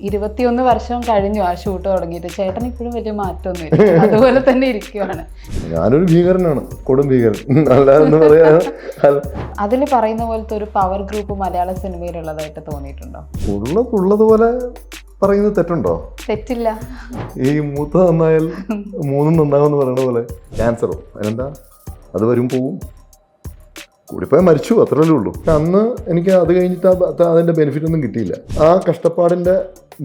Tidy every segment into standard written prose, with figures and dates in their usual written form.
21 വർഷം കഴിഞ്ഞു ആ ഷൂട്ട് തുടങ്ങിയിട്ട്. ചേട്ടൻ ഇപ്പോഴും വലിയ മാറ്റമൊന്നുമില്ല, അതുപോലെ തന്നെ ഇരിക്കുവാണ്. ഞാനൊരു ഭീകരനാണ്, കൊടും ഭീകരൻ, അല്ലാതെന്ന് പറയാ. അതിൽ പറയുന്ന പോലത്തെ ഒരു പവർ ഗ്രൂപ്പ് മലയാള സിനിമയിലുള്ളതായിട്ട് തോന്നിയിട്ടുണ്ടോ? ഉള്ളതുപോലെ പറയുന്നത് തെറ്റുണ്ടോ? തെറ്റില്ല. ഈ മൂത്ത നന്നായാൽ മൂന്നും നന്നാകുമെന്ന് പറയുന്ന പോലെ ക്യാൻസറോ അതിനെന്താ, അത് വരും പോവും, കൂടിപ്പോയാൽ മരിച്ചു, അത്രയല്ലേ ഉള്ളൂ. അന്ന് എനിക്ക് അത് കഴിഞ്ഞിട്ട് അതിൻ്റെ ബെനിഫിറ്റ് ഒന്നും കിട്ടിയില്ല. ആ കഷ്ടപ്പാടിൻ്റെ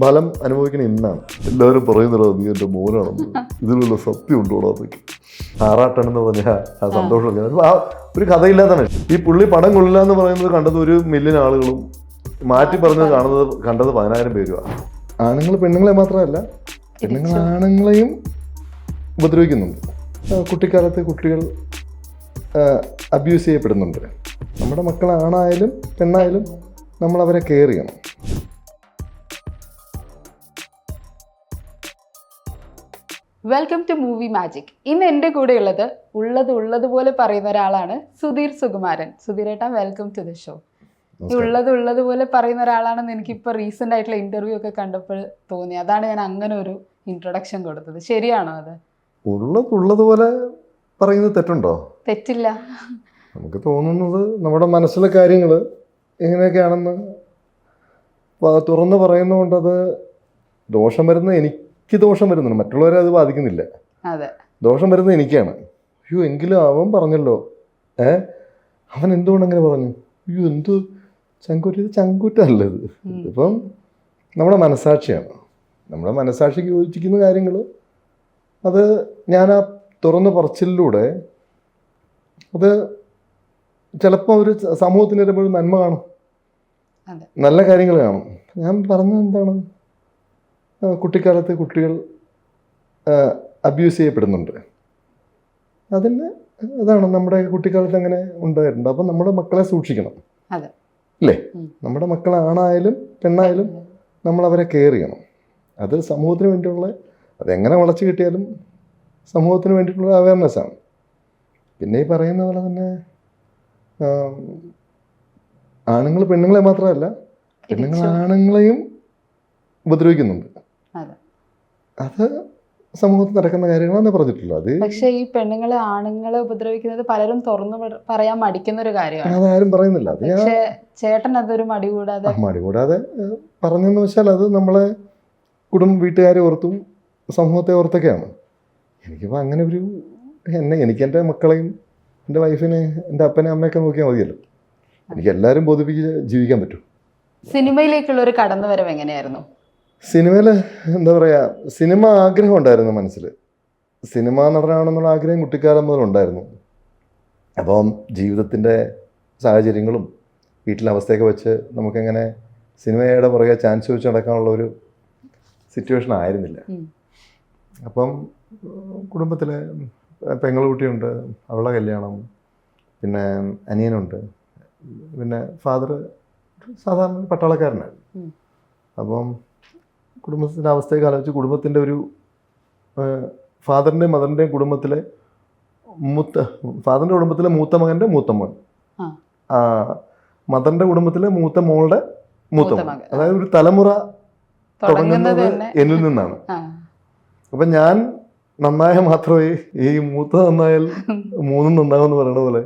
ഫലം അനുഭവിക്കുന്ന ഇന്നാണ്. എല്ലാവരും പറയുന്നല്ലോ നീ എൻ്റെ മോനാണെന്ന്, ഇതിലുള്ള സത്യം ഉണ്ടോടോ അതൊക്കെ ആറാട്ടെന്ന് പറഞ്ഞാൽ ആ സന്തോഷം. ആ ഒരു കഥയില്ലാതാണ്. ഈ പുള്ളി പടം കൊള്ളില്ല എന്ന് പറയുന്നത് കണ്ടത് 1 മില്യൺ ആളുകളും മാറ്റി പറഞ്ഞത് കണ്ടത് 10,000 പേരുമാണ്. ആണുങ്ങൾ പെണ്ണുങ്ങളെ മാത്രമല്ല, പെണ്ണുങ്ങൾ ആണുങ്ങളെയും ഉപദ്രവിക്കുന്നുണ്ട്. കുട്ടിക്കാലത്ത് കുട്ടികൾ അബ്യൂസ് ചെയ്യപ്പെടുന്നുണ്ട്. നമ്മുടെ മക്കളാണായാലും പെണ്ണായാലും നമ്മളവരെ കെയർ ചെയ്യണം. Welcome to movie magic. ഇന്ന് എൻ്റെ കൂടെ ഉള്ളതുപോലെ പറയുന്ന ഒരാളാണ് സുധീർ സുകുമാരൻ. സുധീരേട്ടാ, വെൽക്കം ടു ദ ഷോ. ഈ ഉള്ളതുപോലെ പറയുന്ന ഒരാളാണെന്ന് എനിക്കിപ്പോൾ റീസെൻ്റ് ആയിട്ടുള്ള ഇൻ്റർവ്യൂ ഒക്കെ കണ്ടപ്പോൾ തോന്നി. അതാണ് ഞാൻ അങ്ങനെ ഒരു ഇൻട്രൊഡക്ഷൻ കൊടുത്തത്. ശരിയാണോ അത്? ഉള്ളതുപോലെ പറയുന്നത് തെറ്റുണ്ടോ? തെറ്റില്ല. നമുക്ക് തോന്നുന്നത് നമ്മുടെ മനസ്സിലെ കാര്യങ്ങൾ എങ്ങനെയൊക്കെയാണെന്ന് തുറന്ന് പറയുന്നതുകൊണ്ട് അത് ദോഷം വരുന്നത് എനിക്ക് ദോഷം വരുന്നുണ്ട്, മറ്റുള്ളവരെ അത് ബാധിക്കുന്നില്ല. അതെ, ദോഷം വരുന്നത് എനിക്കാണ്. അയ്യോ എങ്കിലും അവൻ പറഞ്ഞല്ലോ, അവൻ എന്തുകൊണ്ടങ്ങനെ പറഞ്ഞു, അയ്യോ എന്ത് ചങ്കൂറ്റല്ലത്. ഇപ്പം നമ്മുടെ മനസാക്ഷിയാണ്. നമ്മുടെ മനസാക്ഷിക്ക് യോജിക്കുന്ന കാര്യങ്ങൾ അത് ഞാൻ ആ തുറന്ന് പറച്ചിലൂടെ അത് ചിലപ്പോൾ ഒരു സമൂഹത്തിന് വരുമ്പോഴും നന്മ കാണും, നല്ല കാര്യങ്ങൾ കാണും. ഞാൻ പറഞ്ഞത് എന്താണ്, കുട്ടിക്കാലത്ത് കുട്ടികൾ അബ്യൂസ് ചെയ്യപ്പെടുന്നുണ്ട്. അതാണ് നമ്മുടെ കുട്ടിക്കാലത്ത് അങ്ങനെ ഉണ്ടായിട്ടുണ്ട്. അപ്പം നമ്മുടെ മക്കളെ സൂക്ഷിക്കണം, അല്ലേ? നമ്മുടെ മക്കളാണായാലും പെണ്ണായാലും നമ്മളവരെ കെയർ ചെയ്യണം. അത് സമൂഹത്തിന് വേണ്ടിയുള്ള, അതെങ്ങനെ വളച്ചു കിട്ടിയാലും സമൂഹത്തിന് വേണ്ടിയിട്ടുള്ള അവയർനെസ്സാണ്. പിന്നെ ഈ പറയുന്ന പോലെ തന്നെ ആണുങ്ങൾ പെണ്ണുങ്ങളെ മാത്രമല്ല, പെണ്ണുങ്ങൾ ആണുങ്ങളെയും ഉപദ്രവിക്കുന്നുണ്ട്. അത് സമൂഹത്തിൽ നടക്കുന്ന കാര്യങ്ങളാണ് പറഞ്ഞിട്ടുള്ളത്. അത് പക്ഷേ ഈ പെണ്ണുങ്ങളെ ആണുങ്ങളെ ഉപദ്രവിക്കുന്നത് പലരും തുറന്നു പറയാൻ മടിക്കുന്ന ഒരു കാര്യമാണ്. അതാരും പറയുന്നില്ല. അത് പക്ഷേ ചേട്ടൻ അതൊരു മടി കൂടാതെ പറഞ്ഞെന്ന് വെച്ചാൽ അത് നമ്മളെ വീട്ടുകാരെ ഓർത്തും സമൂഹത്തെ ഓർത്തൊക്കെയാണ്. എനിക്കിപ്പോൾ അങ്ങനെ ഒരു എനിക്ക് എൻ്റെ മക്കളെയും എൻ്റെ വൈഫിനെ എൻ്റെ അപ്പനെ അമ്മയൊക്കെ നോക്കിയാൽ മതിയല്ലോ. എനിക്ക് എല്ലാവരും ബോധിപ്പിച്ച് ജീവിക്കാൻ പറ്റും. സിനിമയിലേക്കുള്ള ഒരു കടന്നുവരവ് എങ്ങനെയായിരുന്നു? സിനിമയിൽ എന്താ പറയുക, സിനിമ ആഗ്രഹം ഉണ്ടായിരുന്നു മനസ്സിൽ. സിനിമ നടനാണെന്നുള്ള ആഗ്രഹം കുട്ടിക്കാലം മുതൽ ഉണ്ടായിരുന്നു. അപ്പം ജീവിതത്തിൻ്റെ സാഹചര്യങ്ങളും വീട്ടിലെ അവസ്ഥയൊക്കെ വെച്ച് നമുക്കെങ്ങനെ സിനിമയുടെ പുറകെ ചാൻസ് വെച്ച് നടക്കാനുള്ള ഒരു സിറ്റുവേഷൻ ആയിരുന്നില്ല. അപ്പം കുടുംബത്തിലെ പെങ്ങളുകുട്ടിയുണ്ട്, അവളുടെ കല്യാണം, പിന്നെ അനിയനുണ്ട്, പിന്നെ ഫാദർ സാധാരണ പട്ടാളക്കാരനായിരുന്നു. അപ്പം കുടുംബത്തിൻ്റെ അവസ്ഥയൊക്കെ ആലോചിച്ച് കുടുംബത്തിൻ്റെ ഒരു ഫാദറിൻ്റെയും മദറിൻ്റെയും കുടുംബത്തിലെ ഫാദറിൻ്റെ കുടുംബത്തിലെ മൂത്ത മകൻ്റെ മൂത്ത മോൻ, മദറിൻ്റെ കുടുംബത്തിലെ മൂത്ത മോളുടെ മൂത്ത മോൻ, അതായത് ഒരു തലമുറ തുടങ്ങുന്നത് എന്നിൽ നിന്നാണ്. അപ്പം ഞാൻ നന്നായ മാത്രമേ, ഈ മൂത്ത നന്നായാൽ മൂന്നും നന്നാകുമെന്ന് പറയുന്ന പോലെ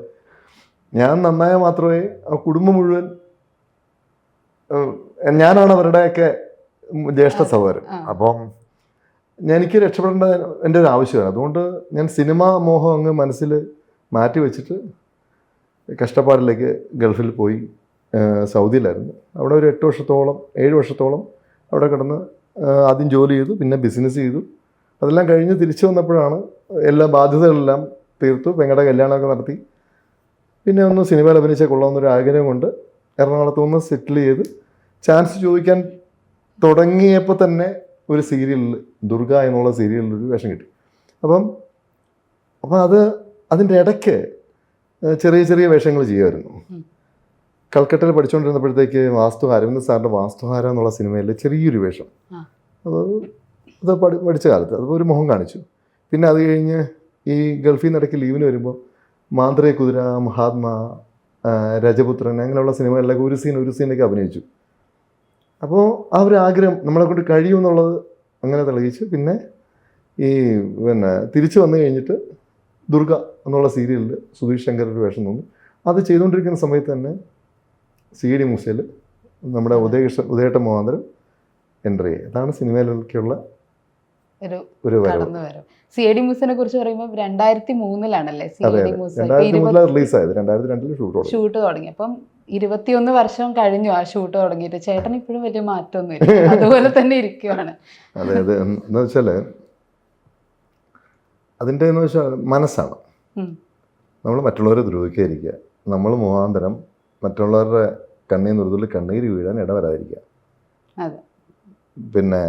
ഞാൻ നന്നായ മാത്രമേ ആ കുടുംബം മുഴുവൻ, ഞാനാണ് അവരുടെയൊക്കെ ജ്യേഷ്ഠ സഹോദരൻ. അപ്പം എനിക്ക് രക്ഷപ്പെടേണ്ട എൻ്റെ ഒരു ആവശ്യമാണ്. അതുകൊണ്ട് ഞാൻ സിനിമാ മോഹം അങ്ങ് മനസ്സിൽ മാറ്റി വെച്ചിട്ട് കഷ്ടപ്പാടിലേക്ക് ഗൾഫിൽ പോയി. സൗദിയിലായിരുന്നു. അവിടെ ഒരു 7 വർഷത്തോളം അവിടെ കിടന്ന് ആദ്യം ജോലി ചെയ്തു, പിന്നെ ബിസിനസ് ചെയ്തു. അതെല്ലാം കഴിഞ്ഞ് തിരിച്ചു വന്നപ്പോഴാണ് എല്ലാ ബാധ്യതകളെല്ലാം തീർത്തു, പെങ്ങളുടെ കല്യാണമൊക്കെ നടത്തി. പിന്നെ ഒന്ന് സിനിമയിൽ അഭിനയിച്ചാൽ കൊള്ളാമെന്നൊരു ആഗ്രഹം കൊണ്ട് എറണാകുളത്ത് നിന്ന് സെറ്റിൽ ചെയ്ത് ചാൻസ് ചോദിക്കാൻ തുടങ്ങിയപ്പോൾ തന്നെ ഒരു സീരിയലിൽ, ദുർഗ എന്നുള്ള സീരിയലിൽ ഒരു വേഷം കിട്ടി. അപ്പം അതിൻ്റെ ഇടയ്ക്ക് ചെറിയ ചെറിയ വേഷങ്ങൾ ചെയ്യുമായിരുന്നു. കൽക്കട്ടയിൽ പഠിച്ചുകൊണ്ടിരുന്നപ്പോഴത്തേക്ക് അരവിന്ദ് സാറിൻ്റെ വാസ്തുഹാര എന്നുള്ള സിനിമയിൽ ചെറിയൊരു വേഷം, അത് പഠിച്ച കാലത്ത് അതിപ്പോൾ ഒരു മുഖം കാണിച്ചു. പിന്നെ അത് കഴിഞ്ഞ് ഈ ഗൾഫിൽ നിന്ന് ഇടയ്ക്ക് ലീവിന് വരുമ്പോൾ മാന്ത്രിക കുതിര, മഹാത്മാ, രജപുത്രൻ അങ്ങനെയുള്ള സിനിമകളിലൊക്കെ ഒരു സീനൊക്കെ അഭിനയിച്ചു. അപ്പോൾ ആ ഒരു ആഗ്രഹം നമ്മളെ കൊണ്ട് കഴിയുമെന്നുള്ളത് അങ്ങനെ തെളിയിച്ച് പിന്നെ ഈ തിരിച്ചു വന്നു കഴിഞ്ഞിട്ട് ദുർഗ എന്നുള്ള സീരിയലിൽ സുധീഷ് ശങ്കർ ഒരു വേഷം തോന്നി. അത് ചെയ്തുകൊണ്ടിരിക്കുന്ന സമയത്ത് തന്നെ CID മൂസയിൽ നമ്മുടെ ഉദയേട്ടൻ മുഖാന്തരം എൻ്റർ ചെയ്യുക. അതാണ് സിനിമയിലേക്കുള്ള ഒരു വരവ്. CID മൂസിനെ കുറിച്ച് പറയുമ്പോൾ 2003-ലാണല്ലേ അതെ, 2003 റിലീസായത്, 2002 ഷൂട്ട് തുടങ്ങി. അപ്പം 21 വർഷം കഴിഞ്ഞു ആ ഷൂട്ട് തുടങ്ങിയിട്ട്. ചേട്ടൻ ഇപ്പോഴും വലിയ മാറ്റമൊന്നുമില്ല, അതുപോലെ തന്നെ ഇരിക്കുവാണ്. അതെ അതെ, എന്ന് വെച്ചാൽ അതിൻ്റെ എന്ന് വെച്ചാൽ മനസ്സാണ്. നമ്മൾ മറ്റുള്ളവരെ ദ്രോഹിക്കാതിരിക്കുക, നമ്മൾ മുഖാന്തരം മറ്റുള്ളവരുടെ കണ്ണീർ നിറുതൽ കണ്ണീര് വീഴാൻ ഇടവരാതിരിക്കുക. പിന്നെ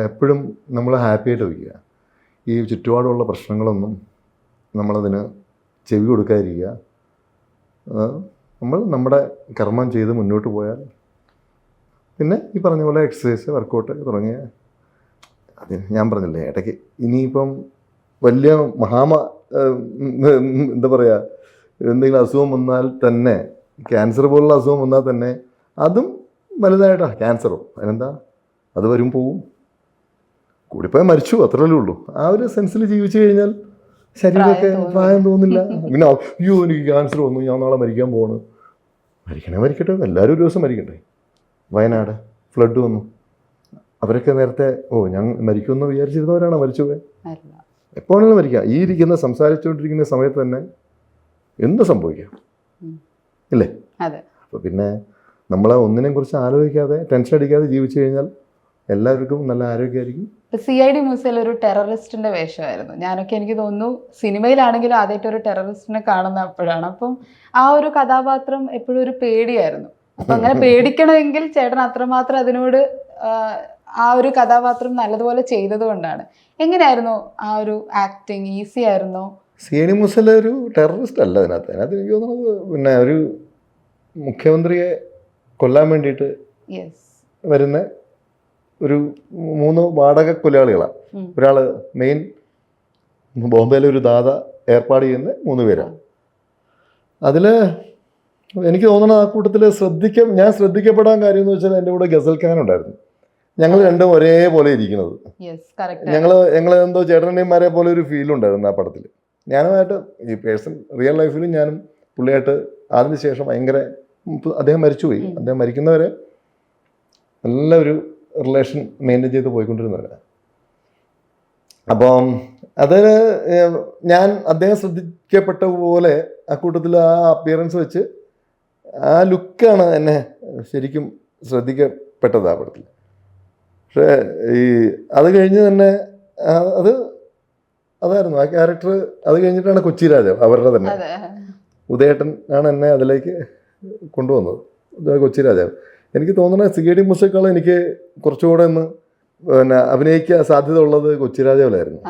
എപ്പോഴും നമ്മൾ ഹാപ്പി ആയിട്ട് വയ്ക്കുക. ഈ ചുറ്റുപാടുള്ള പ്രശ്നങ്ങളൊന്നും നമ്മളതിന് ചെവി കൊടുക്കാതിരിക്കുക. നമ്മൾ നമ്മുടെ കർമ്മം ചെയ്ത് മുന്നോട്ട് പോയാൽ പിന്നെ ഈ പറഞ്ഞ പോലെ എക്സസൈസ്, വർക്കൗട്ട് തുടങ്ങിയ അത് ഞാൻ പറഞ്ഞില്ലേ ഇടയ്ക്ക് ഇനിയിപ്പം വലിയ എന്താ പറയുക, എന്തെങ്കിലും അസുഖം വന്നാൽ തന്നെ, ക്യാൻസർ പോലുള്ള അസുഖം വന്നാൽ തന്നെ അതും വലുതായിട്ടാണ് ക്യാൻസറോ അതിനെന്താ, അത് വരും പോവും, കൂടിപ്പോയാൽ മരിച്ചു, അത്രയല്ലേ ഉള്ളൂ. ആ ഒരു സെൻസിൽ ജീവിച്ചു കഴിഞ്ഞാൽ ശരീരമൊക്കെ പ്രായം തോന്നില്ല. പിന്നെ അയ്യോ എനിക്ക് ക്യാൻസർ വന്നു, ഞാൻ നാളെ മരിക്കാൻ പോവാണ്. മരിക്കട്ടെ, എല്ലാവരും ഒരു ദിവസം മരിക്കട്ടെ. വയനാട് ഫ്ലഡ് വന്നു, അവരൊക്കെ നേരത്തെ ഞാൻ മരിക്കുമെന്ന് വിചാരിച്ചിരുന്നവരാണോ മരിച്ചു പോയത്? എപ്പോഴാണെങ്കിലും മരിക്കാം. ഈ സംസാരിച്ചുകൊണ്ടിരിക്കുന്ന സമയത്ത് തന്നെ എന്ത് സംഭവിക്കാം ഇല്ലേ? അപ്പോൾ പിന്നെ നമ്മളെ ഒന്നിനെ കുറിച്ച് ആലോചിക്കാതെ ടെൻഷൻ അടിക്കാതെ ജീവിച്ചു കഴിഞ്ഞാൽ എല്ലാവർക്കും നല്ല ആരോഗ്യമായിരിക്കും. CID മൂസയിൽ ഒരു ടെററിസ്റ്റിന്റെ വേഷമായിരുന്നു. ഞാനൊക്കെ എനിക്ക് തോന്നുന്നു സിനിമയിലാണെങ്കിലും ആദ്യമായിട്ട് ഒരു ടെററിസ്റ്റിനെ കാണുന്ന അപ്പോഴാണ്. അപ്പം ആ ഒരു കഥാപാത്രം എപ്പോഴും ഒരു പേടിയായിരുന്നു. അപ്പം അങ്ങനെ പേടിക്കണമെങ്കിൽ ചേട്ടൻ അത്രമാത്രം അതിനോട് ആ ഒരു കഥാപാത്രം നല്ലതുപോലെ ചെയ്തത് കൊണ്ടാണ്. എങ്ങനെയായിരുന്നു ആ ഒരു ആക്ടിങ്? ഈസി ആയിരുന്നോ? CID മൂസയിലെ ഒരു ടെററിസ്റ്റ് അല്ല അതിനകത്ത് എനിക്ക് തോന്നുന്നത്. പിന്നെ ഒരു മുഖ്യമന്ത്രിയെ കൊല്ലാൻ വേണ്ടിയിട്ട് വരുന്ന ഒരു 3 വാടക കൊലയാളികളാണ്. ഒരാൾ മെയിൻ ബോംബെയിലെ ഒരു ദാദ ഏർപ്പാട് ചെയ്യുന്ന 3 പേരാണ്. അതിൽ എനിക്ക് തോന്നുന്നത് ആ കൂട്ടത്തിൽ ഞാൻ ശ്രദ്ധിക്കപ്പെടാൻ കാര്യം എന്ന് വെച്ചാൽ എൻ്റെ കൂടെ ഗസൽ ഖാൻ ഉണ്ടായിരുന്നു. ഞങ്ങൾ രണ്ടും ഒരേപോലെ ഇരിക്കുന്നത്. ഞങ്ങൾ എന്തോ ചേട്ടനെമാരെ പോലെ ഒരു ഫീൽ ഉണ്ടായിരുന്നു ആ പടത്തിൽ. ഞാനുമായിട്ട് ഈ റിയൽ ലൈഫിലും ഞാനും പുള്ളിയായിട്ട് അതിന് ശേഷം ഭയങ്കര, അദ്ദേഹം മരിച്ചുപോയി, അദ്ദേഹം മരിക്കുന്നവരെ നല്ല ഒരു റിലേഷൻ മെയിൻറ്റെയിൻ ചെയ്ത് പോയിക്കൊണ്ടിരുന്നവരാണ്. അപ്പം അത് ഞാൻ അദ്ദേഹം ശ്രദ്ധിക്കപ്പെട്ട പോലെ ആ കൂട്ടത്തിൽ ആ അപ്പിയറൻസ് വെച്ച് ആ ലുക്കാണ് എന്നെ ശരിക്കും ശ്രദ്ധിക്കപ്പെട്ടത് ആ പടത്തിൽ. പക്ഷേ അത് കഴിഞ്ഞ് തന്നെ അതായിരുന്നു ആ ക്യാരക്ടർ. അത് കഴിഞ്ഞിട്ടാണ് കൊച്ചി രാജാവ് അവരുടെ തന്നെ ഉദയേട്ടൻ ആണ് എന്നെ അതിലേക്ക് കൊണ്ടുവന്നത്. കൊച്ചി രാജാവ് എനിക്ക് തോന്നുന്നത് CID മൂസയേക്കാളും എനിക്ക് കുറച്ചുകൂടെ ഒന്ന് അഭിനയിക്കാൻ സാധ്യത ഉള്ളത് കൊച്ചി രാജാവിലായിരുന്നു.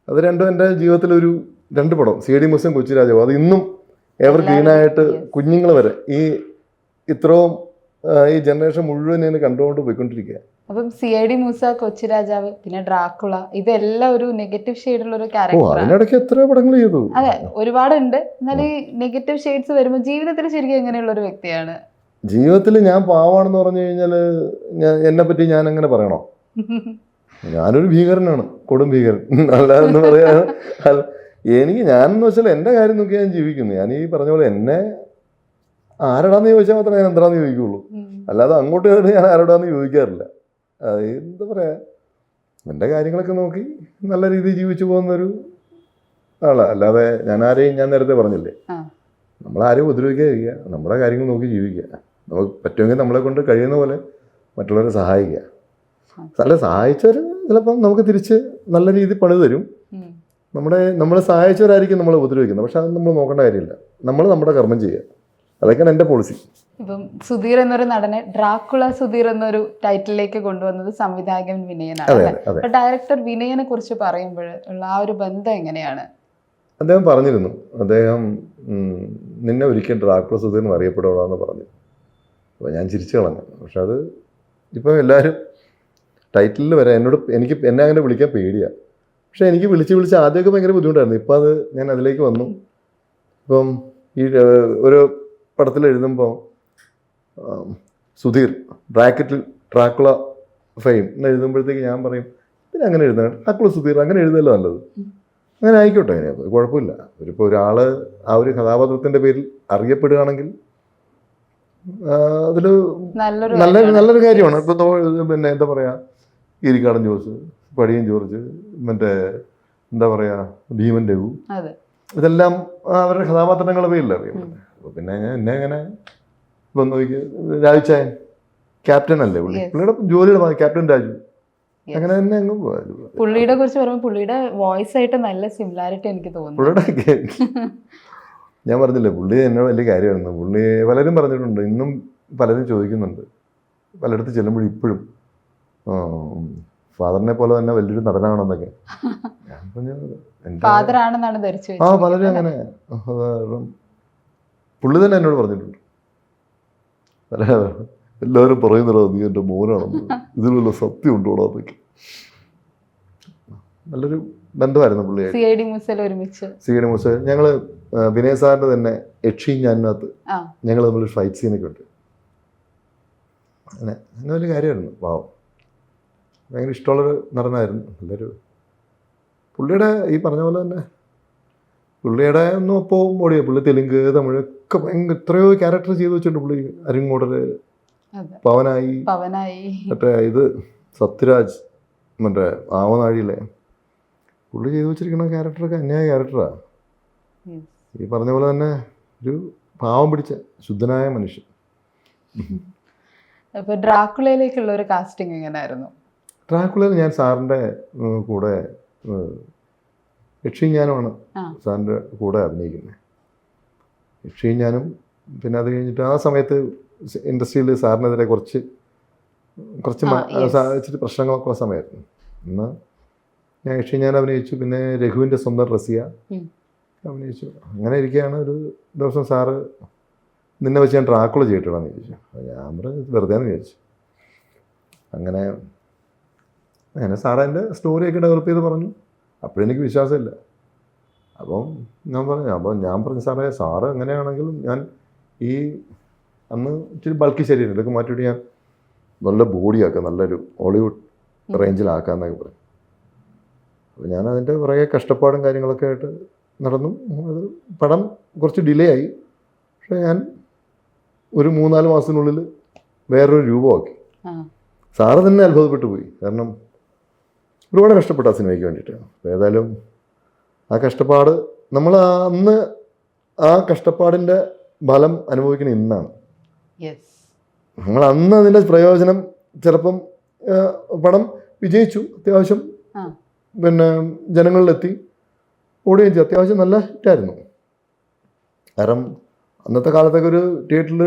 അത് രണ്ടും എൻ്റെ ജീവിതത്തിലൊരു 2 പടം, CID മൂസയും കൊച്ചി രാജാവും, അത് ഇന്നും എവർ ഗ്രീനായിട്ട് കുഞ്ഞുങ്ങൾ വരെ ഇത്രയും ഈ ജനറേഷൻ മുഴുവൻ ഇന്ന് കണ്ടുകൊണ്ട് പോയിക്കൊണ്ടിരിക്കുക. അപ്പം CID മൂസ, കൊച്ചി രാജാവ്, പിന്നെ ഡ്രാക്കുള, ഇതെല്ലാം ഒരു നെഗറ്റീവ് ഷെയ്ഡുള്ള ഒരു ക്യാരക്ടർ. അതിനിടയ്ക്ക് എത്ര പടങ്ങൾ ചെയ്തു? അതെ, ഒരുപാടുണ്ട്. എന്നാൽ ഈ നെഗറ്റീവ് ഷെയ്ഡ്സ് വരുമ്പോൾ ജീവിതത്തിൽ ശരിക്കും എങ്ങനെയുള്ള ഒരു വ്യക്തിയാണ്? ജീവിതത്തിൽ ഞാൻ പാവാണെന്ന് പറഞ്ഞു കഴിഞ്ഞാൽ എന്നെ പറ്റി ഞാൻ എങ്ങനെ പറയണോ? ഞാനൊരു ഭീകരനാണ്, കൊടും ഭീകരൻ. അല്ലാതെന്ന് പറയാ ഞാനെന്ന് വെച്ചാൽ എൻ്റെ കാര്യം നോക്കി ഞാൻ ജീവിക്കുന്നു. ഞാൻ ഈ പറഞ്ഞ പോലെ എന്നെ ആരോടാന്ന് ചോദിച്ചാൽ മാത്രമേ ഞാൻ എന്താന്ന് ചോദിക്കുള്ളൂ. അല്ലാതെ അങ്ങോട്ട് ഞാൻ ആരോടാന്ന് ചോദിക്കാറില്ല. എന്താ പറയാ, എൻ്റെ കാര്യങ്ങളൊക്കെ നോക്കി നല്ല രീതിയിൽ ജീവിച്ചു പോകുന്നൊരു ആളാണ്. അല്ലാതെ ഞാൻ നേരത്തെ പറഞ്ഞില്ലേ, നമ്മളാരെയും ഉപദ്രവിക്കാതിരിക്കുക, നമ്മുടെ കാര്യങ്ങൾ നോക്കി ജീവിക്കുക. നമുക്ക് പറ്റുമെങ്കിൽ നമ്മളെ കൊണ്ട് കഴിയുന്ന പോലെ മറ്റുള്ളവരെ സഹായിക്കുക. അല്ല, സഹായിച്ചവർ ചിലപ്പം നമുക്ക് തിരിച്ച് നല്ല രീതിയിൽ പണി തരും. നമ്മളെ സഹായിച്ചവരായിരിക്കും നമ്മളെ ഉപദ്രവിക്കുന്നത്. പക്ഷെ അത് നമ്മൾ നോക്കേണ്ട കാര്യമില്ല. നമ്മൾ നമ്മുടെ കർമ്മം ചെയ്യുക, അതൊക്കെയാണ് എൻ്റെ പോളിസി. ഇപ്പം സുധീർ എന്നൊരു നടനെ ഡ്രാക്കുള സുധീർ എന്നൊരു ടൈറ്റിലേക്ക് കൊണ്ടുവന്നത് സംവിധായകൻ വിനയനാണ്. അപ്പൊ ഡയറക്ടർ വിനയനെ കുറിച്ച് പറയുമ്പോൾ ഉള്ള ആ ഒരു ബന്ധം എങ്ങനെയാണ്? അദ്ദേഹം പറഞ്ഞിരുന്നു, അദ്ദേഹം നിന്നെ ഒരിക്കൽ ഡ്രാക്കുള സുധീർ എന്ന് അറിയപ്പെടുകയെന്ന് പറഞ്ഞു. അപ്പോൾ ഞാൻ ചിരിച്ചു കളഞ്ഞു. പക്ഷെ അത് ഇപ്പം എല്ലാവരും ടൈറ്റിലിൽ വരെ എന്നെ അങ്ങനെ വിളിക്കാൻ പേടിയാണ്. പക്ഷെ എനിക്ക് വിളിച്ച് ആദ്യമൊക്കെ ഭയങ്കര ബുദ്ധിമുട്ടായിരുന്നു. ഇപ്പം അത് ഞാൻ അതിലേക്ക് വന്നു. ഇപ്പം ഈ ഒരു പടത്തിൽ എഴുതുമ്പോൾ സുധീർ ബ്രാക്കറ്റിൽ ട്രാക്കുള ഫെയിം എന്ന് എഴുതുമ്പോഴത്തേക്ക് ഞാൻ പറയും പിന്നെ അങ്ങനെ എഴുതണം, ട്രാക്കുള സുധീർ അങ്ങനെ എഴുതല്ലോ നല്ലത്. അങ്ങനെ ആയിക്കോട്ടെ, അതിനകത്ത് കുഴപ്പമില്ല. ഇപ്പോൾ ഒരാൾ ആ ഒരു കഥാപാത്രത്തിൻ്റെ പേരിൽ അറിയപ്പെടുകയാണെങ്കിൽ അതിൽ നല്ലൊരു കാര്യമാണ്. ഇപ്പോൾ പിന്നെ എന്താ പറയുക, ഈരിക്കാടൻ ജോസ്, പടിയൻ ജോർജ്, മറ്റേ എന്താ പറയുക ഭീമൻ രഘു, ഇതെല്ലാം അവരുടെ കഥാപാത്രങ്ങളുടെ പേരിൽ അറിയപ്പെടുന്നത്. അപ്പോൾ പിന്നെ എന്നെ അങ്ങനെ ഇപ്പം നോക്കി രാജുച്ചായൻ ക്യാപ്റ്റൻ അല്ലേ പുള്ളിയുടെ ജോലിയുടെ ക്യാപ്റ്റൻ രാജു, അങ്ങനെ തന്നെ അങ്ങ് പുള്ളിയുടെ കുറിച്ച് പറയുമ്പോൾ പുള്ളിയുടെ വോയിസ് ആയിട്ട് നല്ല സിമിലാരിറ്റി എനിക്ക് തോന്നുന്നു. പുള്ളിയുടെ ഞാൻ പറഞ്ഞില്ലേ പുള്ളി എന്നോട് വലിയ കാര്യമായിരുന്നു. പുള്ളി പലരും പറഞ്ഞിട്ടുണ്ട്, ഇന്നും പലരും ചോദിക്കുന്നുണ്ട് പലയിടത്ത് ചെല്ലുമ്പോഴും ഇപ്പോഴും ഫാദറിനെ പോലെ തന്നെ വലിയൊരു നടനാണെന്നൊക്കെ. ഞാൻ പറഞ്ഞു പലരും അങ്ങനെ. പുള്ളി തന്നെ എന്നോട് പറഞ്ഞിട്ടുണ്ട്, എല്ലാവരും പറയുന്നല്ലോ നീ എൻ്റെ മോനാണെന്ന്, ഇതിൽ വല്ല സത്യം ഉണ്ടോടാ എന്നൊക്കെ. നല്ലൊരു ബന്ധമായിരുന്നു പുള്ളിയായിട്ട്. സി ഐ ഡി മൂസ ഞങ്ങൾ വിനയ സാറിൻ്റെ തന്നെ യക്ഷി ഞാനകത്ത് ഞങ്ങൾ തമ്മിലൊരു ഫൈറ്റ് സീനൊക്കെ ഉണ്ട്. അങ്ങനെ അങ്ങനെ വലിയ കാര്യമായിരുന്നു. പാവം ഭയങ്കര ഇഷ്ടമുള്ളൊരു നടനായിരുന്നു. നല്ലൊരു പുള്ളിയുടെ ഈ പറഞ്ഞ പോലെ തന്നെ പുള്ളിയുടെ ഒന്നും അപ്പോൾ ഓടിയ പുള്ളി തെലുങ്ക് തമിഴൊക്കെ ഭയങ്കര എത്രയോ ക്യാരക്ടർ ചെയ്ത് വെച്ചിട്ടുണ്ട് പുള്ളി. അരിങ്ങോടര്, പവനായി, മറ്റേ ഇത് സത്യരാജ്, മറ്റേ ആവനാഴിയിലെ പുള്ളി ചെയ്തു വെച്ചിരിക്കുന്ന ക്യാരക്ടറൊക്കെ അന്യായ ക്യാരക്ടറാണ്. ഈ പറഞ്ഞ പോലെ തന്നെ ഒരു പാവം പിടിച്ച ശുദ്ധനായ മനുഷ്യൻ. ഡ്രാക്കുളയിലേക്കുള്ള ഒരു കാസ്റ്റിംഗ് എങ്ങനെയായിരുന്നു? ഡ്രാക്കുളയിൽ ഞാൻ സാറിൻ്റെ കൂടെ യക്ഷി ഞാനുമാണ് സാറിൻ്റെ കൂടെ അഭിനയിക്കുന്നത്. യക്ഷി ഞാനും പിന്നെ അത് കഴിഞ്ഞിട്ട് ആ സമയത്ത് ഇൻഡസ്ട്രിയിൽ സാറിനെതിരെ കുറച്ച് ഇച്ചിരി പ്രശ്നങ്ങളൊക്കെ ഉള്ള സമയമായിരുന്നു. ഇന്ന് ഞാൻ യക്ഷി ഞാൻ അഭിനയിച്ചു. പിന്നെ രഘുവിൻ്റെ സ്വന്തം റസിയ അഭിനയിച്ചു. അങ്ങനെ ഇരിക്കുകയാണ് ഒരു ദിവസം സാറ് നിന്നെ വെച്ച് ഞാൻ ഡ്രാക്കുള ചെയ്തിട്ടാണെന്ന് ചോദിച്ചു. ഞാൻ പറഞ്ഞു വെറുതെ എന്ന് വിചാരിച്ചു. അങ്ങനെ അങ്ങനെ സാറ് എൻ്റെ സ്റ്റോറിയൊക്കെ ഡെവലപ്പ് ചെയ്ത് പറഞ്ഞു. അപ്പോഴെനിക്ക് വിശ്വാസമില്ല. അപ്പം ഞാൻ പറഞ്ഞു സാറ് എങ്ങനെയാണെങ്കിലും ഞാൻ ഈ അന്ന് ഇച്ചിരി ബൾക്കി ശരീരം ഇതൊക്കെ മാറ്റിയിട്ട് ഞാൻ നല്ല ബോഡിയാക്കാം, നല്ലൊരു ഹോളിവുഡ് റേഞ്ചിലാക്കാമെന്നൊക്കെ പറഞ്ഞു. അപ്പോൾ ഞാൻ അതിൻ്റെ പുറകെ കഷ്ടപ്പാടും കാര്യങ്ങളൊക്കെ ആയിട്ട് നടന്നു. അത് പടം കുറച്ച് ഡിലേ ആയി. പക്ഷേ ഞാൻ ഒരു 3-4 മാസത്തിനുള്ളിൽ വേറൊരു രൂപമാക്കി. സാറ് തന്നെ അത്ഭുതപ്പെട്ടു പോയി. കാരണം ഒരുപാട് കഷ്ടപ്പെട്ടു ആ സിനിമയ്ക്ക് വേണ്ടിയിട്ട്. ഏതായാലും ആ കഷ്ടപ്പാട് നമ്മൾ അന്ന് ആ കഷ്ടപ്പാടിൻ്റെ ഫലം അനുഭവിക്കുന്ന ഇന്നാണ്. നമ്മൾ അന്ന് അതിൻ്റെ പ്രയോജനം ചിലപ്പം പടം വിജയിച്ചു, അത്യാവശ്യം പിന്നെ ജനങ്ങളിലെത്തി, ഓടുകയും ചെയ്തു. അത്യാവശ്യം നല്ല ഹിറ്റായിരുന്നു. കാരണം അന്നത്തെ കാലത്തൊക്കെ ഒരു തിയേറ്ററിൽ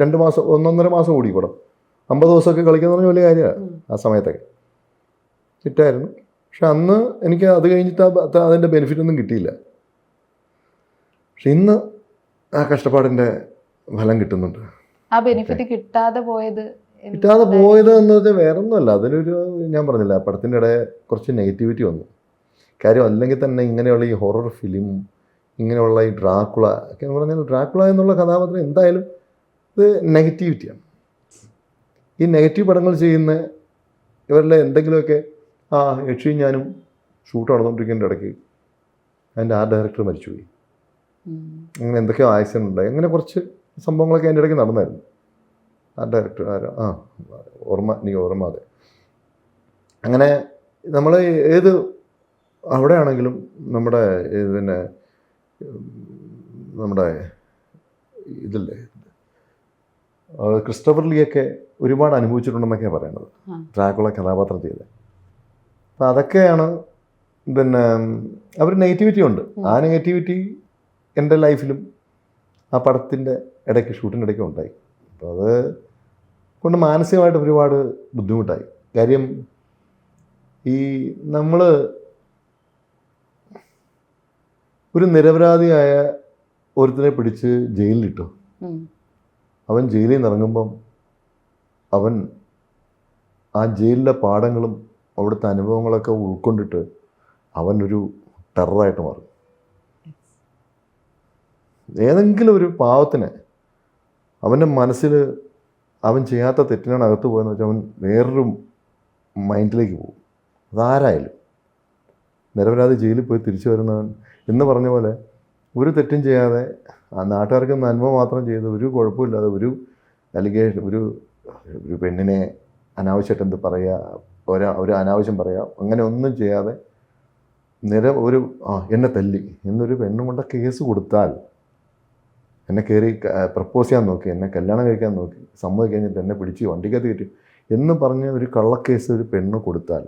2 മാസം 1-1.5 മാസം ഓടി പടം. 50 ദിവസമൊക്കെ കളിക്കുന്ന പറഞ്ഞ വലിയ കാര്യമാണ് ആ സമയത്തൊക്കെ. ഹിറ്റായിരുന്നു. പക്ഷെ അന്ന് എനിക്ക് അത് കഴിഞ്ഞിട്ട് അതിൻ്റെ ബെനിഫിറ്റ് ഒന്നും കിട്ടിയില്ല. പക്ഷെ ഇന്ന് ആ കഷ്ടപ്പാടിൻ്റെ ഫലം കിട്ടുന്നുണ്ട്. ആ ബെനിഫിറ്റ് കിട്ടാതെ പോയത് എന്ന് വെച്ചാൽ വേറെ ഒന്നുമല്ല. അതിലൊരു ഞാൻ പറഞ്ഞില്ല, പടത്തിൻ്റെ ഇടയിൽ കുറച്ച് നെഗറ്റിവിറ്റി വന്നു. കാര്യം അല്ലെങ്കിൽ തന്നെ ഇങ്ങനെയുള്ള ഈ ഹൊറർ ഫിലിം, ഇങ്ങനെയുള്ള ഈ ഡ്രാക്കുള ഒക്കെ എന്ന് പറഞ്ഞാൽ ഡ്രാക്കുള എന്നുള്ള കഥാപാത്രം എന്തായാലും ഇത് നെഗറ്റിവിറ്റിയാണ്. ഈ നെഗറ്റീവ് പടങ്ങൾ ചെയ്യുന്ന ഇവരുടെ എന്തെങ്കിലുമൊക്കെ യക്ഷി ഞാനും ഷൂട്ട് നടന്നുകൊണ്ടിരിക്കുന്നതിൻ്റെ ഇടയ്ക്ക് അതിൻ്റെ ആർട്ട് ഡയറക്ടർ മരിച്ചുപോയി, അങ്ങനെ എന്തൊക്കെയോ ആക്സിഡൻ്റ് ഉണ്ടായി, അങ്ങനെ കുറച്ച് സംഭവങ്ങളൊക്കെ അതിൻ്റെ ഇടയ്ക്ക് നടന്നായിരുന്നു. ആർട്ട് ഡയറക്ടർ എനിക്ക് ഓർമ്മ. അങ്ങനെ നമ്മൾ ഏത് അവിടെ ആണെങ്കിലും നമ്മുടെ പിന്നെ നമ്മുടെ ഇതില്ലേ ക്രിസ്റ്റഫർ ലീയൊക്കെ ഒരുപാട് അനുഭവിച്ചിട്ടുണ്ടെന്നൊക്കെയാണ് പറയുന്നത് ഡ്രാക്കുള കഥാപാത്രം ചെയ്ത്. അപ്പം അതൊക്കെയാണ് പിന്നെ അവർ നെഗറ്റിവിറ്റി ഉണ്ട്. ആ നെഗറ്റിവിറ്റി എൻ്റെ ലൈഫിലും ആ പടത്തിൻ്റെ ഇടയ്ക്ക് ഷൂട്ടിൻ്റെ ഇടയ്ക്ക് ഉണ്ടായി. അപ്പോൾ അത് കൊണ്ട് മാനസികമായിട്ട് ഒരുപാട് ബുദ്ധിമുട്ടായി. കാര്യം ഈ നമ്മൾ ഒരു നിരപരാധിയായ ഒരുത്തനെ പിടിച്ച് ജയിലിലിട്ടു. അവൻ ജയിലിൽ നിന്ന് ഇറങ്ങുമ്പം അവൻ ആ ജയിലിലെ പാഠങ്ങളും അവിടുത്തെ അനുഭവങ്ങളൊക്കെ ഉൾക്കൊണ്ടിട്ട് അവനൊരു ടെററായിട്ട് മാറും. ഏതെങ്കിലും ഒരു പാവത്തിന് അവൻ്റെ മനസ്സിൽ അവൻ ചെയ്യാത്ത തെറ്റിനാണ് അകത്ത് പോയെന്ന് വെച്ചാൽ അവൻ വേറൊരു മൈൻഡിലേക്ക് പോകും. അതാരായാലും നിരപരാധി ജയിലിൽ പോയി തിരിച്ചു വരുന്നവൻ എന്ന് പറഞ്ഞ പോലെ ഒരു തെറ്റും ചെയ്യാതെ ആ നാട്ടുകാർക്ക് നന്മ മാത്രം ചെയ്ത് ഒരു കുഴപ്പമില്ലാതെ ഒരു അലിഗേഷൻ ഒരു പെണ്ണിനെ അനാവശ്യമായിട്ട് എന്ത് പറയുക, ഒരു അനാവശ്യം പറയുക, അങ്ങനെ ഒന്നും ചെയ്യാതെ എന്നെ തല്ലി എന്നൊരു പെണ്ണും കൊണ്ട് കേസ് കൊടുത്താൽ, എന്നെ കയറി പ്രപ്പോസ് ചെയ്യാൻ നോക്കി, എന്നെ കല്യാണം കഴിക്കാൻ നോക്കി, സമ്മതി കഴിഞ്ഞിട്ട് എന്നെ പിടിച്ച് വണ്ടിക്കകത്ത് കയറ്റി എന്ന് പറഞ്ഞ് ഒരു കള്ളക്കേസ് ഒരു പെണ്ണ് കൊടുത്താൽ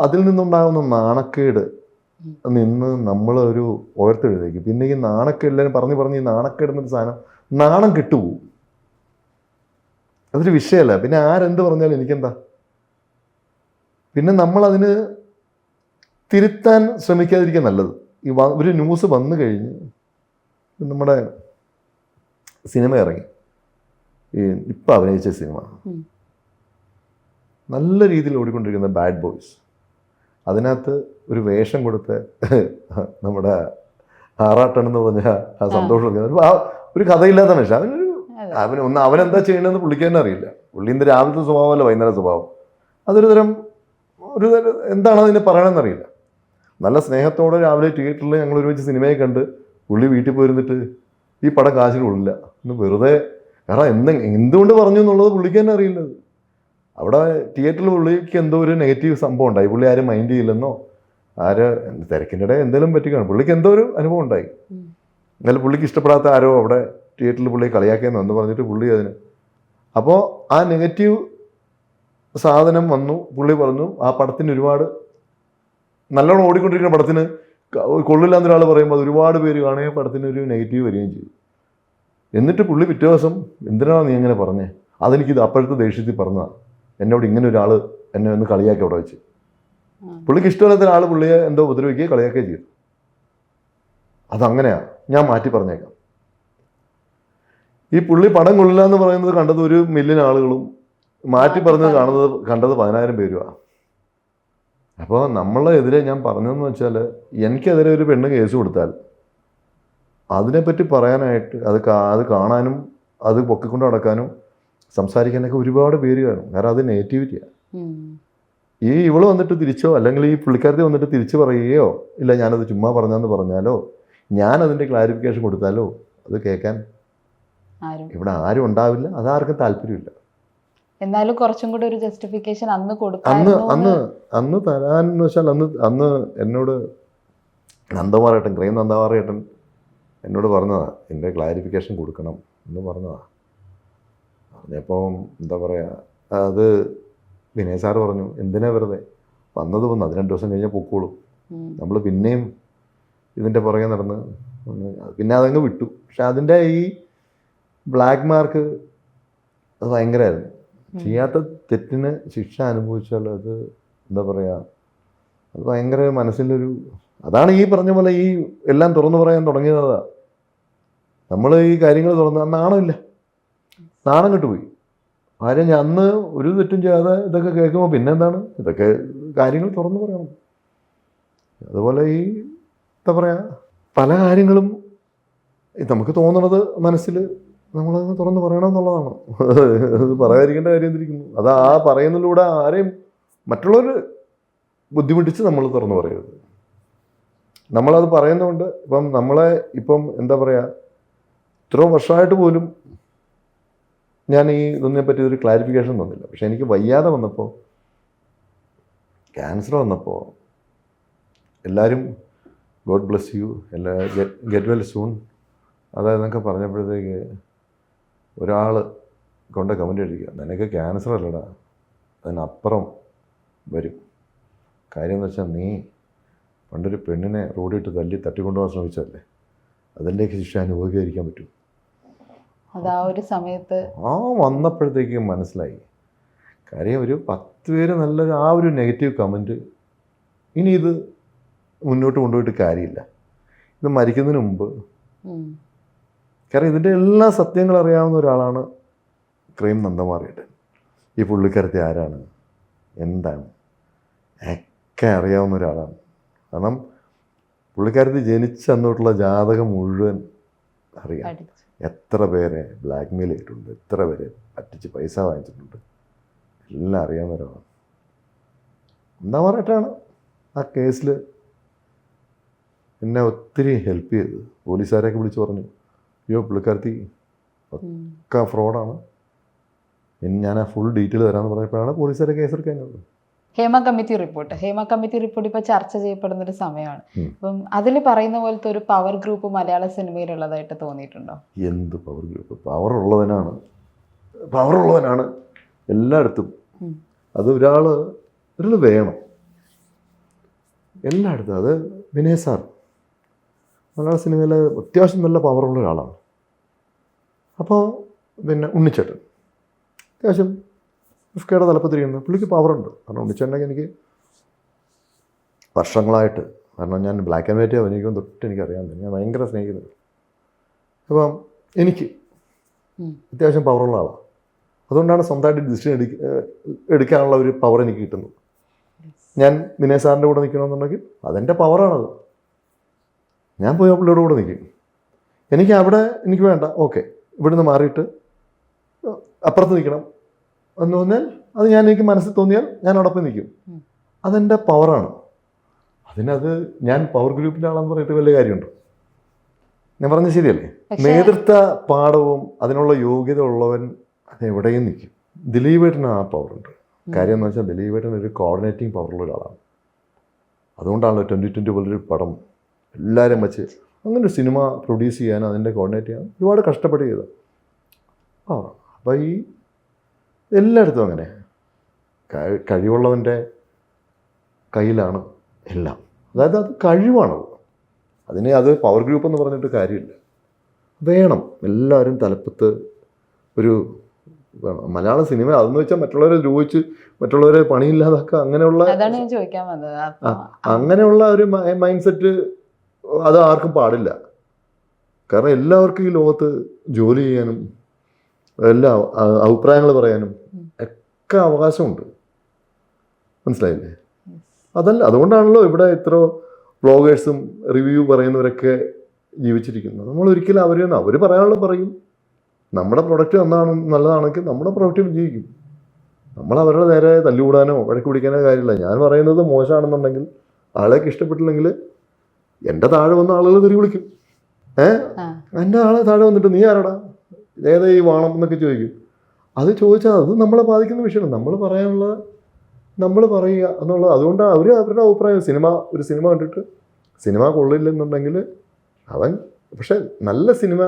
അതിൽ നിന്നുണ്ടാകുന്ന നാണക്കേട് നിന്ന് നമ്മളൊരു ഓർത്തെഴുതേക്കും. പിന്നെ ഈ നാണക്കേടില്ലാരും പറഞ്ഞ് ഈ നാണക്കേടുന്നൊരു സാധനം നാണം കെട്ടുപോകും. അതൊരു വിഷയമല്ല. പിന്നെ ആരെന്ത് പറഞ്ഞാലും എനിക്കെന്താ. പിന്നെ നമ്മളതിന് തിരുത്താൻ ശ്രമിക്കാതിരിക്കുക നല്ലത്. ഒരു ന്യൂസ് വന്നു കഴിഞ്ഞ് നമ്മുടെ സിനിമ ഇറങ്ങി, ഇപ്പം അഭിനയിച്ച സിനിമ നല്ല രീതിയിൽ ഓടിക്കൊണ്ടിരിക്കുന്ന ബാഡ് ബോയ്സ്, അതിനകത്ത് ഒരു വേഷം കൊടുത്ത് നമ്മുടെ ആറാട്ടൻ എന്ന് പറഞ്ഞ ആ സന്തോഷം ഒരു കഥയില്ലാത്ത മനുഷ്യൻ. അവനെന്താ ചെയ്യണമെന്ന് പുള്ളിക്ക് തന്നെ അറിയില്ല. പുള്ളിൻ്റെ രാവിലത്തെ സ്വഭാവമല്ല വൈകുന്നേരം സ്വഭാവം. ഒരു തരം എന്താണ് അതിന് പറയണമെന്നറിയില്ല. നല്ല സ്നേഹത്തോടെ രാവിലെ തിയേറ്ററിൽ ഞങ്ങൾ ഒരുമിച്ച് സിനിമയെ കണ്ട് പുള്ളി വീട്ടിൽ പോയിരുന്നിട്ട് ഈ പടം കാശിന് കൊള്ളില്ല എന്ന് വെറുതെ, കാരണം എന്തുകൊണ്ട് പറഞ്ഞു എന്നുള്ളത് പുള്ളിക്ക് തന്നെ അറിയില്ലത്. അവിടെ തിയേറ്ററിൽ പുള്ളിക്ക് എന്തോ ഒരു നെഗറ്റീവ് സംഭവം ഉണ്ടായി, പുള്ളി ആരും മൈൻഡ് ചെയ്യില്ലെന്നോ തിരക്കിൻ്റെ ഇടയിൽ എന്തെങ്കിലും പറ്റിക്കാണ്, പുള്ളിക്ക് എന്തോ ഒരു അനുഭവം ഉണ്ടായി. എന്നാലും പുള്ളിക്ക് ഇഷ്ടപ്പെടാത്ത ആരോ അവിടെ തിയേറ്ററിൽ പുള്ളിയെ കളിയാക്കിയെന്നോ എന്ന് പറഞ്ഞിട്ട് പുള്ളി അതിന്, അപ്പോൾ ആ നെഗറ്റീവ് സാധനം വന്നു. പുള്ളി പറഞ്ഞു ആ പടത്തിന് ഒരുപാട് നല്ലോണം ഓടിക്കൊണ്ടിരിക്കുന്ന പടത്തിന് കൊള്ളില്ല എന്നൊരാൾ പറയുമ്പോൾ അത് ഒരുപാട് പേര് കാണുകയും പടത്തിന് ഒരു നെഗറ്റീവ് വരികയും ചെയ്തു. എന്നിട്ട് പുള്ളി പിറ്റേ ദിവസം എന്തിനാണ് നീ എങ്ങനെ പറഞ്ഞേ, അതെനിക്കിത് അപ്പോഴത്തെ ദേഷ്യത്തിൽ പറഞ്ഞതാണ്, എന്നോട് ഇങ്ങനെ ഒരാൾ എന്നെ ഒന്ന് കളിയാക്കി അവിടെ വെച്ച്. പുള്ളിക്ക് ഇഷ്ടമില്ലാത്ത ഒരാൾ പുള്ളിയെ എന്തോ ഉപദ്രവിക്കുകയോ കളിയാക്കുകയോ ചെയ്തു. അതങ്ങനെയാണ്, ഞാൻ മാറ്റി പറഞ്ഞേക്കാം. ഈ പുള്ളി പടം കൊള്ളില്ല എന്ന് പറയുന്നത് കണ്ടത് 1 മില്യൺ ആളുകളും മാറ്റി പറഞ്ഞത് കണ്ടത് 10,000 പേരുമാണ്. അപ്പോൾ നമ്മളെ എതിരെ ഞാൻ പറഞ്ഞതെന്ന് വെച്ചാൽ, എനിക്കെതിരെ ഒരു പെണ്ണ് കേസ് കൊടുത്താൽ അതിനെപ്പറ്റി പറയാനായിട്ട് അത് കാണാനും അത് പൊക്കിക്കൊണ്ട് നടക്കാനും സംസാരിക്കാനൊക്കെ ഒരുപാട് പേര് കാണും. കാരണം അത് നെഗറ്റിവിറ്റിയാണ്. ഇവള് വന്നിട്ട് തിരിച്ചോ അല്ലെങ്കിൽ ഈ പുള്ളിക്കാരത്തി വന്നിട്ട് തിരിച്ചു പറയുകയോ ഇല്ല ഞാനത് ചുമ്മാ പറഞ്ഞെന്ന് പറഞ്ഞാലോ ഞാനതിൻ്റെ ക്ലാരിഫിക്കേഷൻ കൊടുത്താലോ അത് കേൾക്കാൻ ഇവിടെ ആരും ഉണ്ടാവില്ല. അതാർക്കും താല്പര്യമില്ല. എന്നാലും കുറച്ചും കൂടെ ഒരു ജസ്റ്റിഫിക്കേഷൻ അന്ന് അന്ന് തരാന്ന് വെച്ചാൽ അന്ന് എന്നോട് നന്ദകുമാറേട്ടൻ, ക്രൈം നന്ദകുമാറേട്ടൻ എന്നോട് പറഞ്ഞതാ, എൻ്റെ ക്ലാരിഫിക്കേഷൻ കൊടുക്കണം എന്ന് പറഞ്ഞതാ. പറഞ്ഞപ്പം എന്താ പറയുക, അത് വിനയ് സാറ് പറഞ്ഞു എന്തിനാ വെറുതെ വന്നത് 2 ദിവസം കഴിഞ്ഞാൽ പൊക്കോളും. നമ്മൾ പിന്നെയും ഇതിൻ്റെ പുറകെ നടന്ന് പിന്നെ അതങ്ങ് വിട്ടു. പക്ഷെ അതിൻ്റെ ഈ ബ്ലാക്ക് മാർക്ക് അത് ഭയങ്കരമായിരുന്നു. ചെയ്യാത്ത തെറ്റിന് ശിക്ഷ അനുഭവിച്ചാൽ അത് എന്താ പറയുക, അത് ഭയങ്കര മനസ്സിലൊരു, അതാണ് ഈ പറഞ്ഞ പോലെ ഈ എല്ലാം തുറന്നു പറയാൻ തുടങ്ങിയതാ. നമ്മൾ ഈ കാര്യങ്ങൾ തുറന്ന് നാണമില്ല, നാണം കെട്ടുപോയി. ആരും ഞാൻ അന്ന് ഒരു തെറ്റും ചെയ്യാതെ ഇതൊക്കെ കേൾക്കുമ്പോൾ പിന്നെന്താണ്, ഇതൊക്കെ കാര്യങ്ങൾ തുറന്നു പറയണം. അതുപോലെ ഈ എന്താ പറയുക, പല കാര്യങ്ങളും നമുക്ക് തോന്നണത് മനസ്സിൽ നമ്മളത് തുറന്ന് പറയണമെന്നുള്ളതാണ്. അത് പറയാതിരിക്കേണ്ട കാര്യം എന്തിരിക്കുന്നു. അത് ആ പറയുന്നതിലൂടെ ആരെയും മറ്റുള്ളവർ ബുദ്ധിമുട്ടിച്ച് നമ്മൾ തുറന്നു പറയരുത്. നമ്മളത് പറയുന്നതുകൊണ്ട് ഇപ്പം എന്താ പറയുക, ഇത്രയും വർഷമായിട്ട് പോലും ഞാൻ ഇതിനെ പറ്റി ഒരു ക്ലാരിഫിക്കേഷൻ തന്നില്ല. പക്ഷെ എനിക്ക് വയ്യാതെ വന്നപ്പോൾ, ക്യാൻസർ വന്നപ്പോൾ എല്ലാവരും God bless you, get well soon അതായതൊക്കെ പറഞ്ഞപ്പോഴത്തേക്ക് ഒരാൾ കൊണ്ട് കമൻ്റ് എഴുതിക്കുക, നിനക്ക് ക്യാൻസർ അല്ലടാ, അതിനപ്പുറം വരും. കാര്യം എന്ന് വെച്ചാൽ നീ പണ്ടൊരു പെണ്ണിനെ റോഡിട്ട് തട്ടിക്കൊണ്ടുപോകാൻ ശ്രമിച്ചല്ലേ, അതിൻ്റെയൊക്കെ ശിക്ഷ അനുഭവിക്കാതിരിക്കാൻ പറ്റും. ഒരു സമയത്ത് വന്നപ്പോഴത്തേക്കും മനസ്സിലായി. കാര്യം ഒരു 10 പേര് നല്ലൊരു ഒരു നെഗറ്റീവ് കമൻറ്റ്, ഇനി ഇത് മുന്നോട്ട് കൊണ്ടുപോയിട്ട് കാര്യമില്ല. ഇത് മരിക്കുന്നതിന് മുമ്പ്, കാരണം ഇതിൻ്റെ എല്ലാ സത്യങ്ങളും അറിയാവുന്ന ഒരാളാണ് ക്രൈം നന്ദകുമാറേട്ടൻ. ഈ പുള്ളിക്കാരത്തി ആരാണ്, എന്താണ് ഒക്കെ അറിയാവുന്ന ഒരാളാണ്. കാരണം പുള്ളിക്കാരത്തി ജനിച്ച അന്നോട്ടുള്ള ജാതകം മുഴുവൻ അറിയാം. എത്ര പേരെ ബ്ലാക്ക് മെയിൽ ചെയ്തിട്ടുണ്ട്, എത്ര പേരെ പറ്റിച്ച് പൈസ വാങ്ങിച്ചിട്ടുണ്ട്, എല്ലാം അറിയാവുന്നവരാണ്. എന്താ പറഞ്ഞിട്ടാണ് ആ കേസിൽ എന്നെ ഒത്തിരി ഹെൽപ്പ് ചെയ്തത്. പോലീസുകാരെയൊക്കെ വിളിച്ച് പറഞ്ഞു, അയ്യോ പുള്ളിക്കാരത്തി ഒക്കെ ഫ്രോഡാണ്, ഞാൻ ആ ഫുൾ ഡീറ്റെയിൽ തരാമെന്ന് പറഞ്ഞപ്പോഴാണ് പോലീസുകാരെ കേസെടുക്കാനുള്ളത്. ഹേമ കമ്മിറ്റി റിപ്പോർട്ട് ഇപ്പോൾ ചർച്ച ചെയ്യപ്പെടുന്ന ഒരു സമയമാണ്. അപ്പം അതിൽ പറയുന്ന പോലത്തെ ഒരു പവർ ഗ്രൂപ്പ് മലയാള സിനിമയിലുള്ളതായിട്ട് തോന്നിയിട്ടുണ്ടോ? എന്ത് പവർ ഗ്രൂപ്പ്? പവറുള്ളവനാണ് എല്ലായിടത്തും. അത് ഒരാൾ വേണം എല്ലായിടത്തും. അത് വിനയ് സാർ മലയാള സിനിമയിൽ അത്യാവശ്യം നല്ല പവറുള്ള ഒരാളാണ്. അപ്പോൾ പിന്നെ ഉണ്ണിച്ചേട്ടൻ അത്യാവശ്യം റിഫ്കയുടെ തലപ്പത്തിരിക്കുന്നു, പുള്ളിക്ക് പവറുണ്ട്. കാരണം ഉണ്ണിച്ചേട്ടനൊക്കെ എനിക്ക് വർഷങ്ങളായിട്ട്, കാരണം ഞാൻ ബ്ലാക്ക് ആൻഡ് വൈറ്റ് അഭിനയിക്കുമ്പോൾ തൊട്ട് എനിക്കറിയാൻ തന്നെ, ഞാൻ ഭയങ്കര സ്നേഹിക്കുന്നത്. അപ്പം എനിക്ക് അത്യാവശ്യം പവറുള്ള ആളാണ്. അതുകൊണ്ടാണ് സ്വന്തമായിട്ട് ഡിസിഷൻ എടുക്കാനുള്ള ഒരു പവർ എനിക്ക് കിട്ടുന്നത്. ഞാൻ വിനയ് സാറിൻ്റെ കൂടെ നിൽക്കണമെന്നുണ്ടെങ്കിൽ അതെൻ്റെ പവറാണത്. ഞാൻ പോയി ആ പുള്ളിയുടെ കൂടെ നിൽക്കും. എനിക്ക് അവിടെ എനിക്ക് വേണ്ട, ഓക്കെ ഇവിടുന്ന് മാറിയിട്ട് അപ്പുറത്ത് നിൽക്കണം എന്ന് പറഞ്ഞാൽ അത് എനിക്ക് മനസ്സിൽ തോന്നിയാൽ ഞാൻ അവിടെ പോയി നിൽക്കും. അതെൻ്റെ പവറാണ്. അതിനത് ഞാൻ പവർ ഗ്രൂപ്പിൻ്റെ ആളെന്ന് പറഞ്ഞിട്ട് വലിയ കാര്യമുണ്ടോ? ഞാൻ പറഞ്ഞത് ശരിയല്ലേ? നേതൃത്വ പാഠവും അതിനുള്ള യോഗ്യത ഉള്ളവൻ അതെവിടെയും നിൽക്കും. ദിലീപേട്ടന് ആ പവറുണ്ട്. കാര്യം എന്ന് വെച്ചാൽ ദിലീപേട്ടൻ ഒരു കോർഡിനേറ്റിംഗ് പവറുള്ള ഒരാളാണ്. അതുകൊണ്ടാണല്ലോ 2020 പോലൊരു പടം എല്ലാവരും വെച്ച് അങ്ങനെ ഒരു സിനിമ പ്രൊഡ്യൂസ് ചെയ്യാനും അതിൻ്റെ കോർഡിനേറ്റ് ചെയ്യാൻ ഒരുപാട് കഷ്ടപ്പെട്ട് ചെയ്തത്. അപ്പോൾ ഈ എല്ലായിടത്തും അങ്ങനെ കഴിവുള്ളവൻ്റെ കയ്യിലാണ് എല്ലാം. അതായത് അത് കഴിവാണത്. അത് പവർ ഗ്രൂപ്പ് എന്ന് പറഞ്ഞിട്ട് കാര്യമില്ല. വേണം എല്ലാവരും തലപ്പത്ത് ഒരു വേണം. മലയാള സിനിമ അതെന്ന് വെച്ചാൽ മറ്റുള്ളവരെ ദ്രോഹിച്ച് മറ്റുള്ളവരെ പണിയില്ലാതൊക്കെ അങ്ങനെയുള്ള അങ്ങനെയുള്ള ഒരു മൈൻഡ് സെറ്റ് അത് ആർക്കും പാടില്ല. കാരണം എല്ലാവർക്കും ഈ ലോകത്ത് ജോലി ചെയ്യാനും എല്ലാ അഭിപ്രായങ്ങൾ പറയാനും ഒക്കെ അവകാശമുണ്ട്. മനസ്സിലായില്ലേ? അതുകൊണ്ടാണല്ലോ ഇവിടെ ഇത്ര വ്ളോഗേഴ്സും റിവ്യൂ പറയുന്നവരൊക്കെ ജീവിച്ചിരിക്കുന്നത്. നമ്മൾ ഒരിക്കലും അവർ പറയാനുള്ളത് പറയും. നമ്മുടെ പ്രൊഡക്റ്റ് നല്ലതാണെങ്കിൽ നമ്മുടെ പ്രൊഡക്റ്റ് വിജയിക്കും. നമ്മൾ അവരുടെ നേരെ തല്ലുകൂടാനോ വഴക്ക് പിടിക്കാനോ കാര്യമില്ല. ഞാൻ പറയുന്നത് മോശമാണെന്നുണ്ടെങ്കിൽ ആളേക്ക് ഇഷ്ടപ്പെട്ടില്ലെങ്കിൽ എൻ്റെ താഴെ വന്ന ആളുകൾ തെറി വിളിക്കും. എൻ്റെ ആളെ താഴെ വന്നിട്ട് നീ ആരാടാ, ഏതാ ഈ വാണം എന്നൊക്കെ ചോദിക്കും. അത് ചോദിച്ചാൽ അത് നമ്മളെ ബാധിക്കുന്ന വിഷയമാണ്. നമ്മൾ പറയുക എന്നുള്ളത്. അതുകൊണ്ട് അവരുടെ അഭിപ്രായം ഒരു സിനിമ കണ്ടിട്ട് സിനിമ കൊള്ളില്ലെന്നുണ്ടെങ്കിൽ പക്ഷെ നല്ല സിനിമ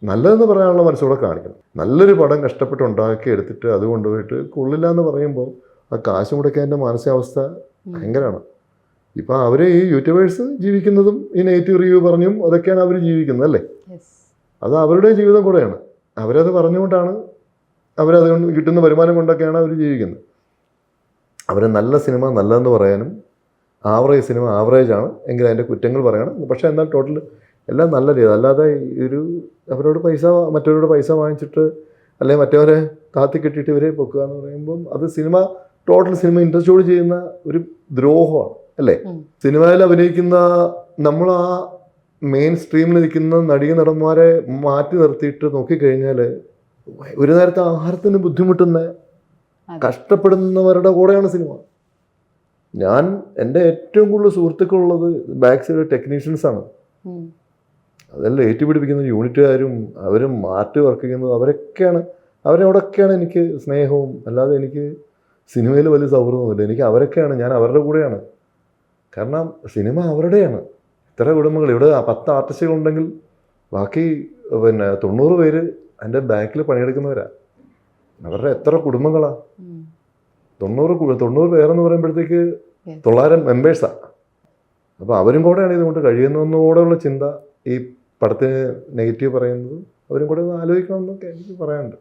നല്ലതെന്ന് പറയാനുള്ള മനസ്സോടെ കാണിക്കണം. നല്ലൊരു പടം കഷ്ടപ്പെട്ട് ഉണ്ടാക്കി എടുത്തിട്ട് അത് കൊണ്ടുപോയിട്ട് കൊള്ളില്ല എന്ന് പറയുമ്പോൾ ആ കാശ് മുടക്കേൻ്റെ മാനസികാവസ്ഥ ഭയങ്കരമാണ്. ഇപ്പം അവർ ഈ യൂട്യൂബേഴ്സ് ജീവിക്കുന്നതും ഈ നെഗറ്റീവ് റിവ്യൂ പറഞ്ഞും അതൊക്കെയാണ് അവർ ജീവിക്കുന്നത് അല്ലേ? അത് അവരുടെ ജീവിതം കൂടെയാണ്. അവരത് പറഞ്ഞുകൊണ്ടാണ് അവരത് കൊണ്ട് കിട്ടുന്ന വരുമാനം കൊണ്ടൊക്കെയാണ് അവർ ജീവിക്കുന്നത്. അവർ നല്ല സിനിമ നല്ലതെന്ന് പറയാനും ആവറേജ് സിനിമ ആവറേജാണ് എങ്കിൽ അതിൻ്റെ കുറ്റങ്ങൾ പറയണം. പക്ഷേ എന്നാൽ ടോട്ടൽ എല്ലാം നല്ല രീതി. അല്ലാതെ മറ്റവരോട് പൈസ വാങ്ങിച്ചിട്ട് അല്ലെങ്കിൽ മറ്റവരെ താത്തി കെട്ടിയിട്ട് ഇവരെ പൊക്കുക എന്ന് പറയുമ്പം അത് ടോട്ടൽ സിനിമ ഇൻട്രസ്റ്റോട് ചെയ്യുന്ന ഒരു ദ്രോഹമാണ് അല്ലേ? സിനിമയിൽ അഭിനയിക്കുന്ന നമ്മൾ ആ മെയിൻ സ്ട്രീമിൽ നിൽക്കുന്ന നടന്മാരെ മാറ്റി നിർത്തിയിട്ട് നോക്കിക്കഴിഞ്ഞാൽ ഒരു നേരത്തെ ആഹാരത്തിന് ബുദ്ധിമുട്ടുന്ന കഷ്ടപ്പെടുന്നവരുടെ കൂടെയാണ് സിനിമ. എൻ്റെ ഏറ്റവും കൂടുതൽ സുഹൃത്തുക്കളുള്ളത് ബാക്ക് സൈഡ് ടെക്നീഷ്യൻസാണ്. അതെല്ലാം ഏറ്റുപിടിപ്പിക്കുന്ന യൂണിറ്റുകാരും അവരും ആർട്ട് വർക്ക് ചെയ്യുന്നത് അവരവിടൊക്കെയാണ് എനിക്ക് സ്നേഹവും. അല്ലാതെ എനിക്ക് സിനിമയിൽ വലിയ സൗഹൃദമൊന്നുമില്ല. എനിക്ക് ഞാൻ അവരുടെ കൂടെയാണ്. കാരണം സിനിമ അവരുടെയാണ്. ഇത്ര കുടുംബങ്ങൾ ഇവിടെ 10 ആർട്ടിസ്റ്റുകളുണ്ടെങ്കിൽ ബാക്കി 90 പേര് അതിൻ്റെ ബാക്കിൽ പണിയെടുക്കുന്നവരാ. അവരുടെ എത്ര കുടുംബങ്ങളാണ്? 90 പേരെന്ന് പറയുമ്പോഴത്തേക്ക് 900 മെമ്പേഴ്സാണ്. അപ്പോൾ അവരും കൂടെയാണ് ഇതുകൊണ്ട് കഴിയുന്നതെന്നോടെയുള്ള ചിന്ത ഈ പടത്തിന് നെഗറ്റീവ് പറയുന്നത് അവരും കൂടെ ഒന്ന് ആലോചിക്കണം എന്നൊക്കെ എനിക്ക് പറയാനുണ്ട്.